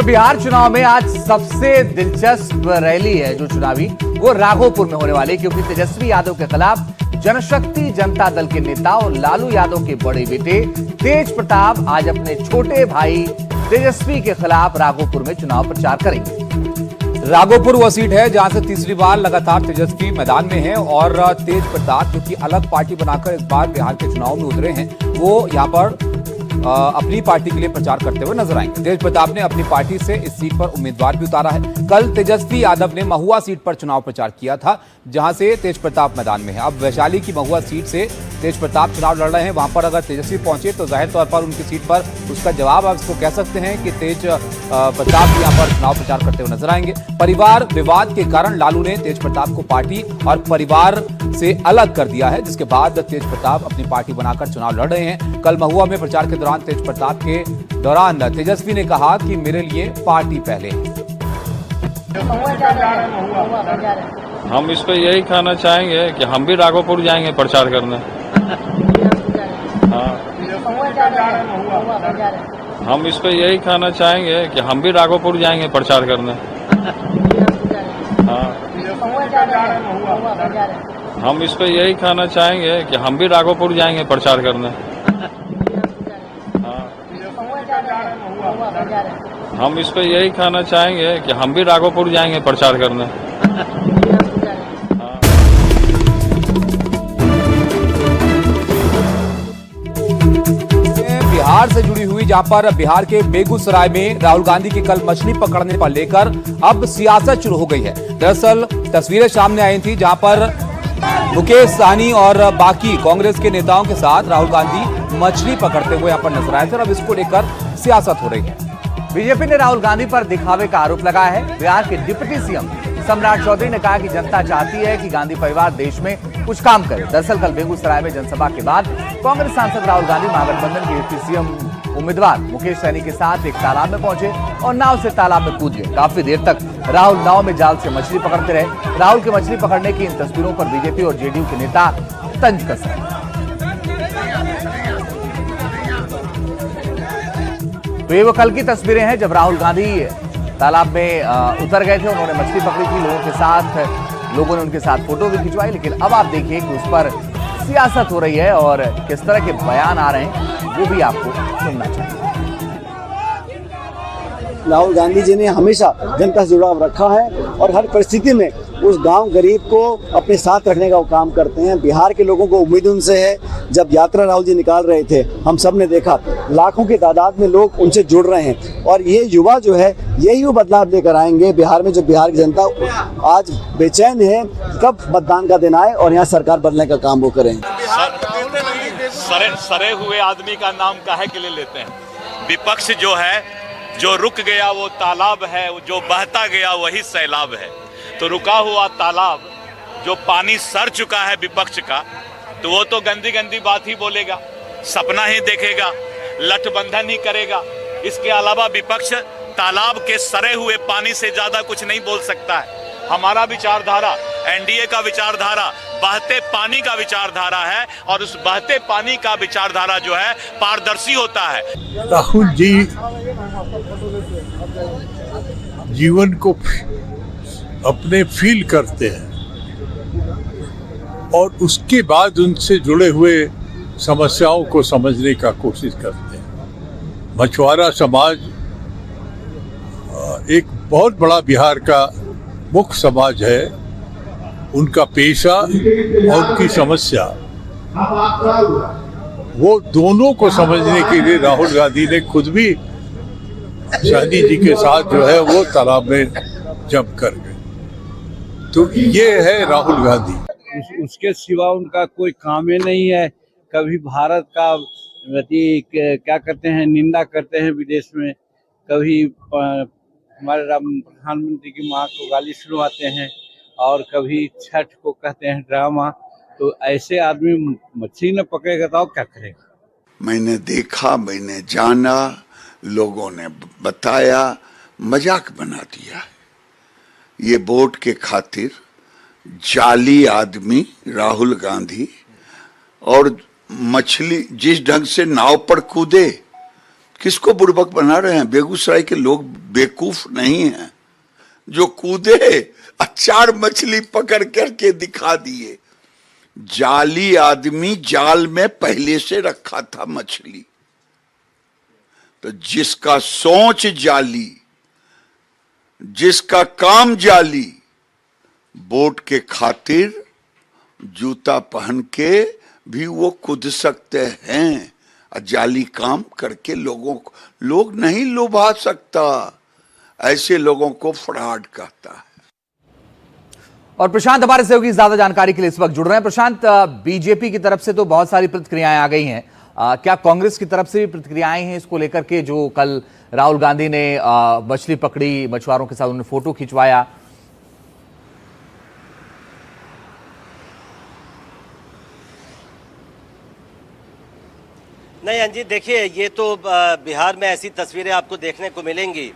बिहार चुनाव में आज सबसे दिलचस्प रैली है जो चुनावी वो राघोपुर में होने वाली है, क्योंकि तेजस्वी यादव के खिलाफ जनशक्ति जनता दल के नेता और लालू यादव के बड़े बेटे तेज प्रताप आज अपने छोटे भाई तेजस्वी के खिलाफ राघोपुर में चुनाव प्रचार करेंगे। राघोपुर वो सीट है जहां से तीसरी बार लगातार तेजस्वी मैदान में है और तेज प्रताप जो कि अलग पार्टी बनाकर इस बार बिहार के चुनाव में उतरे हैं, वो यहां पर अपनी पार्टी के लिए प्रचार करते हुए नजर आएंगे। तेज प्रताप ने अपनी पार्टी से इस सीट पर उम्मीदवार भी उतारा है। कल तेजस्वी यादव ने महुआ सीट पर चुनाव प्रचार किया था, जहां से तेज प्रताप मैदान में है। अब वैशाली की महुआ सीट से तेज प्रताप चुनाव लड़ रहे हैं। वहां पर अगर तेजस्वी पहुंचे तो जाहिर तौर पर उनकी सीट पर उसका जवाब आप इसको कह सकते हैं कि तेज प्रताप भी यहां पर चुनाव प्रचार करते हुए नजर आएंगे। परिवार विवाद के कारण लालू ने तेज प्रताप को पार्टी और परिवार से अलग कर दिया है, जिसके बाद तेज प्रताप अपनी पार्टी बनाकर चुनाव लड़ रहे हैं। कल महुआ में प्रचार के दौरान तेज प्रताप के दौरान तेजस्वी ने कहा कि मेरे लिए पार्टी पहले है। हम इस पे यही कहना चाहेंगे कि हम भी राघोपुर जाएंगे प्रचार करने। हाँ, हम इस पे यही कहना चाहेंगे कि हम भी राघोपुर जाएंगे प्रचार करने। हाँ, हम इस पे यही कहना चाहेंगे कि हम भी राघोपुर जाएंगे प्रचार करने। हाँ, हम इस पे यही कहना चाहेंगे कि हम भी राघोपुर जाएंगे प्रचार करने। बिहार से जुड़ी हुई, जहां पर बिहार के बेगूसराय में राहुल गांधी के कल मछली पकड़ने पर लेकर अब सियासत शुरू हो गई है। दरअसल तस्वीरें सामने आई थी जहां पर मुकेश सहनी और बाकी कांग्रेस के नेताओं के साथ राहुल गांधी मछली पकड़ते हुए यहां पर नजर आए थे और अब इसको लेकर सियासत हो रही है। बीजेपी ने राहुल गांधी पर दिखावे का आरोप लगाया है। बिहार के डिप्टी सीएम सम्राट चौधरी ने कहा कि जनता चाहती है कि गांधी परिवार देश में कुछ काम करे। दरअसल कल बेगूसराय में जनसभा के बाद कांग्रेस सांसद राहुल गांधी महागठबंधन के डिप्टी सीएम उम्मीदवार मुकेश सहनी के साथ एक तालाब में पहुंचे और नाव से तालाब में कूद गए। काफी देर तक राहुल नाव में जाल से मछली पकड़ते रहे। राहुल के मछली पकड़ने की इन तस्वीरों पर बीजेपी और जेडीयू के नेता तंज कस रहे हैं। तो ये वो कल की तस्वीरें हैं जब राहुल गांधी तालाब में उतर गए थे। उन्होंने मछली पकड़ी थी लोगों ने उनके साथ फोटो भी खिंचवाई। लेकिन अब आप देखिए कि उस पर सियासत हो रही है और किस तरह के बयान आ रहे हैं वो भी आपको सुनना चाहिए। राहुल गांधी जी ने हमेशा जनता से जुड़ाव रखा है और हर परिस्थिति में उस गांव गरीब को अपने साथ रखने का वो काम करते हैं। बिहार के लोगों को उम्मीद उनसे है। जब यात्रा राहुल जी निकाल रहे थे, हम सब ने देखा लाखों की तादाद में लोग उनसे जुड़ रहे हैं और ये युवा जो है यही वो बदलाव लेकर आएंगे बिहार में। जो बिहार की जनता आज बेचैन है कब मतदान का दिन आए और यहाँ सरकार बदलने का काम वो करें। सरे हुए आदमी का नाम काहे के लिए लेते हैं? विपक्ष जो है, जो रुक गया वो तालाब है, जो बहता गया वही सैलाब है। तो रुका हुआ तालाब जो पानी सर चुका है विपक्ष का, तो वो तो गंदी गंदी बात ही बोलेगा, सपना ही देखेगा, लठबंधन ही करेगा। इसके अलावा विपक्ष तालाब के सरे हुए पानी से ज्यादा कुछ नहीं बोल सकता है। हमारा विचारधारा, एनडीए का विचारधारा बहते पानी का विचारधारा है और उस बहते पानी का विचारधारा जो है पारदर्शी होता है। राहुल जी जीवन को अपने फील करते हैं और उसके बाद उनसे जुड़े हुए समस्याओं को समझने का कोशिश करते हैं। मछुआरा समाज एक बहुत बड़ा बिहार का मुख्य समाज है। उनका पेशा और उनकी समस्या, वो दोनों को समझने के लिए राहुल गांधी ने खुद भी सहनी जी के साथ जो है वो तालाब में जंप कर गए। तो ये है राहुल गांधी। उसके सिवा उनका कोई काम ही नहीं है। कभी भारत का क्या करते हैं, निंदा करते हैं विदेश में, कभी हमारे प्रधानमंत्री की माँ को गाली सुनवाते हैं और कभी छठ को कहते हैं ड्रामा। तो ऐसे आदमी मछली न पकड़ेगा तो क्या करेगा? मैंने देखा, मैंने जाना, लोगों ने बताया, मजाक बना दिया। ये वोट के खातिर जाली आदमी राहुल गांधी और मछली जिस ढंग से नाव पर कूदे किसको बुड़बक बना रहे हैं? बेगूसराय के लोग बेवकूफ नहीं हैं जो कूदे और 4 मछली पकड़ करके दिखा दिए। जाली आदमी जाल में पहले से रखा था मछली। तो जिसका सोच जाली, जिसका काम जाली, बोट के खातिर जूता पहन के भी वो कूद सकते हैं और जाली काम करके लोग नहीं लुभा सकता। ऐसे लोगों को फ्रॉड कहता है। और प्रशांत हमारे सहयोगी ज्यादा जानकारी के लिए इस वक्त जुड़ रहे हैं। प्रशांत, बीजेपी की तरफ से तो बहुत सारी प्रतिक्रियाएं आ गई हैं, क्या कांग्रेस की तरफ से भी प्रतिक्रियाएं हैं इसको लेकर के? जो कल राहुल गांधी ने मछली पकड़ी, मछुआरों के साथ उन्होंने फोटो खिंचवाया। नहीं अंजी, देखिए ये तो बिहार में ऐसी तस्वीरें आपको देखने को मिलेंगी।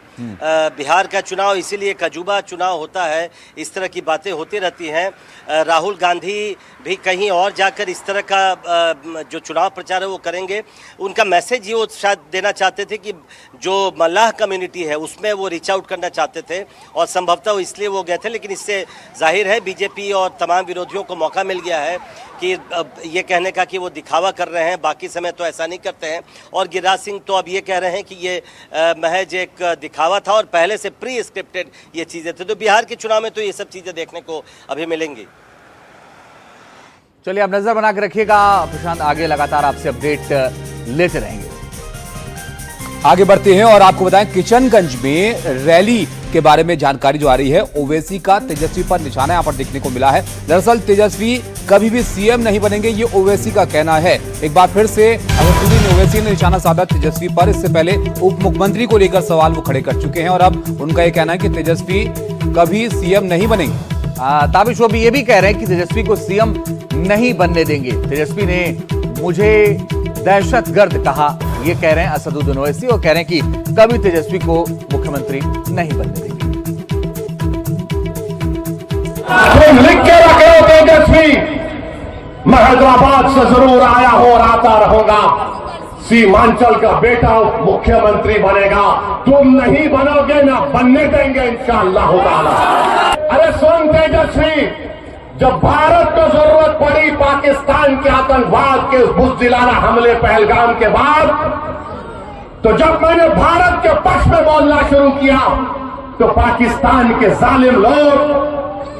बिहार का चुनाव इसीलिए एक अजूबा चुनाव होता है, इस तरह की बातें होती रहती हैं। राहुल गांधी भी कहीं और जाकर इस तरह का जो चुनाव प्रचार है वो करेंगे। उनका मैसेज ये वो शायद देना चाहते थे कि जो मल्लाह कम्युनिटी है उसमें वो रीच आउट करना चाहते थे और संभवतः इसलिए वो गए थे। लेकिन इससे जाहिर है बीजेपी और तमाम विरोधियों को मौका मिल गया है कि ये कहने का कि वो दिखावा कर रहे हैं, बाकी समय तो ऐसा नहीं करते हैं। और गिरिराज सिंह तो अब ये कह रहे हैं कि ये महज एक दिखावा था और पहले से प्री स्क्रिप्टेड ये चीज़ें थी। तो बिहार के चुनाव में तो ये सब चीज़ें देखने को अभी मिलेंगी। चलिए, आप नजर बना के रखिएगा प्रशांत, आगे लगातार आपसे अपडेट लेते रहेंगे। आगे बढ़ते हैं और आपको बताएं किशनगंज में रैली के बारे में जानकारी जो आ रही है। ओवैसी का तेजस्वी पर निशाना यहां पर देखने को मिला है। दरअसल तेजस्वी कभी भी सीएम नहीं बनेंगे, ये ओवैसी का कहना है। एक बार फिर से असदुद्दीन ओवैसी ने निशाना साधा तेजस्वी पर। इससे पहले उप मुख्यमंत्री को लेकर सवाल वो खड़े कर चुके हैं और अब उनका यह कहना है कि तेजस्वी कभी सीएम नहीं बनेंगे। ताबिश वो भी ये भी कह रहे हैं कि तेजस्वी को सीएम नहीं बनने देंगे। तेजस्वी ने मुझे दहशतगर्द कहा, ये कह रहे हैं असदुद्दीन ओवैसी, और कह रहे हैं कि कभी तेजस्वी को मुख्यमंत्री नहीं बनने देंगे। लिख के रखे तेजस्वी, मैं हैदराबाद से जरूर आया हूं और आता रहूंगा। सीमांचल का बेटा मुख्यमंत्री बनेगा, तुम नहीं बनोगे, ना बनने देंगे इंशाअल्लाह ताला। अरे सुन तेजस्वी, जब भारत को जरूरत पड़ी पाकिस्तान के आतंकवाद के बुज़दिलाना हमले पहलगाम के बाद, तो जब मैंने भारत के पक्ष में बोलना शुरू किया तो पाकिस्तान के जालिम लोग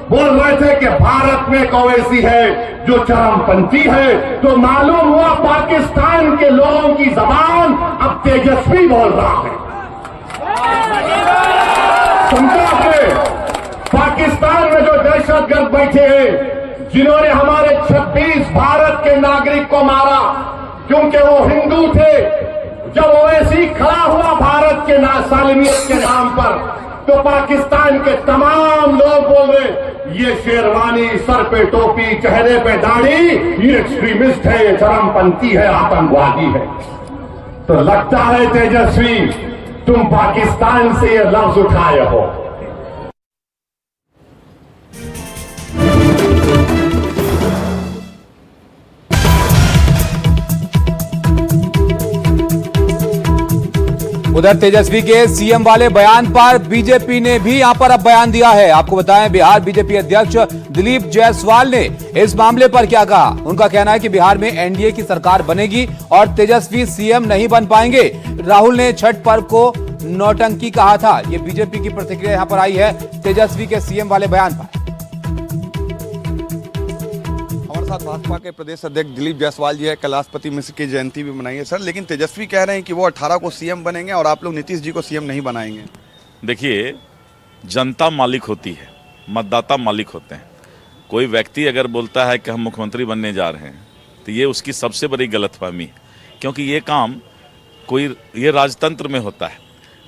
बोल रहे थे कि भारत में एक ओवैसी है जो चरमपंथी है। तो मालूम हुआ पाकिस्तान के लोगों की जबान अब तेजस्वी बोल रहा है। समझा आपने? पाकिस्तान में जो दहशतगर्द बैठे हैं, जिन्होंने हमारे 26 भारत के नागरिक को मारा क्योंकि वो हिंदू थे, जब ओवैसी खड़ा हुआ भारत के सालिमियत के नाम पर, तो पाकिस्तान के तमाम लोग बोल रहे ये शेरवानी, सर पे टोपी, चेहरे पे दाढ़ी, ये एक्सट्रीमिस्ट है, ये चरमपंथी है, आतंकवादी है। तो लगता है तेजस्वी तुम पाकिस्तान से ये लफ्ज उठाए हो। उधर तेजस्वी के सीएम वाले बयान पर बीजेपी ने भी यहां पर अब बयान दिया है। आपको बताएं बिहार बीजेपी अध्यक्ष दिलीप जायसवाल ने इस मामले पर क्या कहा। उनका कहना है कि बिहार में एनडीए की सरकार बनेगी और तेजस्वी सीएम नहीं बन पाएंगे। राहुल ने छठ पर्व को नौटंकी कहा था। यह बीजेपी की प्रतिक्रिया यहां पर आई है तेजस्वी के सीएम वाले बयान पर। साथ भाजपा के प्रदेश अध्यक्ष दिलीप जायसवाल जी है, कल राष्ट्रपति मिश्र की जयंती भी मनाई है सर, लेकिन तेजस्वी कह रहे हैं कि वो 18 को सीएम बनेंगे और आप लोग नीतीश जी को सीएम नहीं बनाएंगे। देखिए, जनता मालिक होती है, मतदाता मालिक होते हैं। कोई व्यक्ति अगर बोलता है कि हम मुख्यमंत्री बनने जा रहे हैं तो ये उसकी सबसे बड़ी गलतफहमी है, क्योंकि ये काम ये राजतंत्र में होता है।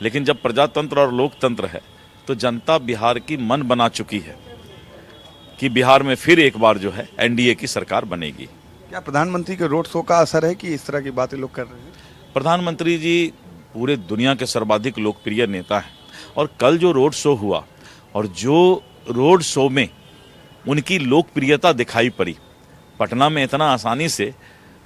लेकिन जब प्रजातंत्र और लोकतंत्र है तो जनता बिहार की मन बना चुकी है कि बिहार में फिर एक बार जो है एनडीए की सरकार बनेगी। क्या प्रधानमंत्री के रोड शो का असर है कि इस तरह की बातें लोग कर रहे हैं? प्रधानमंत्री जी पूरे दुनिया के सर्वाधिक लोकप्रिय नेता हैं और कल जो रोड शो हुआ और जो रोड शो में उनकी लोकप्रियता दिखाई पड़ी, पटना में इतना आसानी से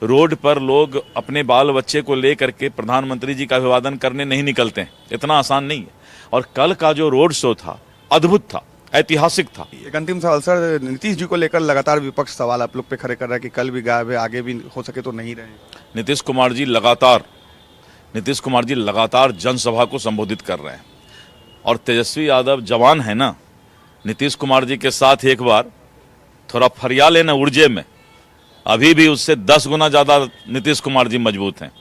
रोड पर लोग अपने बाल बच्चे को लेकर के प्रधानमंत्री जी का अभिवादन करने नहीं निकलते हैं, इतना आसान नहीं है। और कल का जो रोड शो था अद्भुत था, ऐतिहासिक था। एक अंतिम सवाल सर, नीतीश जी को लेकर लगातार विपक्ष सवाल आप लोग पे खड़े कर रहा है कि कल भी गायब है, आगे भी हो सके तो नहीं रहे। नीतीश कुमार जी लगातार जनसभा को संबोधित कर रहे हैं और तेजस्वी यादव जवान है ना, नीतीश कुमार जी के साथ एक बार थोड़ा फरिया लेना ऊर्जे में, अभी भी उससे 10 गुना ज्यादा नीतीश कुमार जी मजबूत हैं।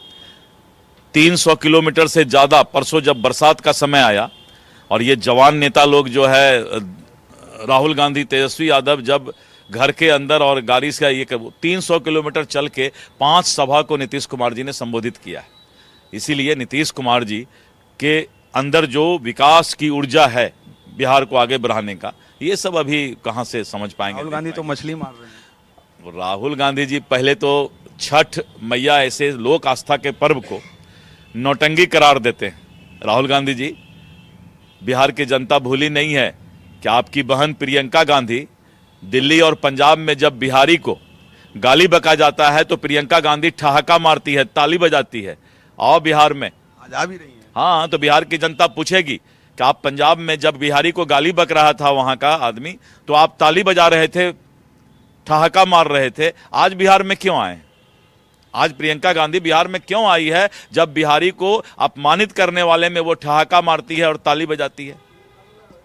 300 किलोमीटर से ज्यादा, परसों जब बरसात का समय आया और ये जवान नेता लोग जो है राहुल गांधी, तेजस्वी यादव, जब घर के अंदर और गाड़ी से ये 300 किलोमीटर चल के 5 सभा को नीतीश कुमार जी ने संबोधित किया है। इसीलिए नीतीश कुमार जी के अंदर जो विकास की ऊर्जा है बिहार को आगे बढ़ाने का, ये सब अभी कहाँ से समझ पाएंगे। राहुल गांधी तो मछली मार रहे हैं। राहुल गांधी जी पहले तो छठ मैया ऐसे लोक आस्था के पर्व को नौटंकी करार देते हैं। राहुल गांधी जी, बिहार की जनता भूली नहीं है कि आपकी बहन प्रियंका गांधी दिल्ली और पंजाब में जब बिहारी को गाली बका जाता है तो प्रियंका गांधी ठहाका मारती है, ताली बजाती है। आओ बिहार में, आज आ भी रही है। हाँ, तो बिहार की जनता पूछेगी कि आप पंजाब में जब बिहारी को गाली बक रहा था वहां का आदमी, तो आप ताली बजा रहे थे, ठहाका मार रहे थे, आज बिहार में क्यों आए? आज प्रियंका गांधी बिहार में क्यों आई है जब बिहारी को अपमानित करने वाले में वो ठहाका मारती है और ताली बजाती है?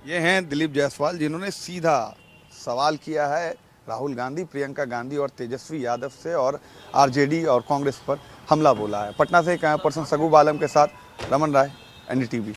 ये हैं दिलीप जायसवाल, जिन्होंने सीधा सवाल किया है राहुल गांधी, प्रियंका गांधी और तेजस्वी यादव से, और आरजेडी और कांग्रेस पर हमला बोला है। पटना से कैमरा पर्सन सगु बालम के साथ रमन राय, एनडीटीवी।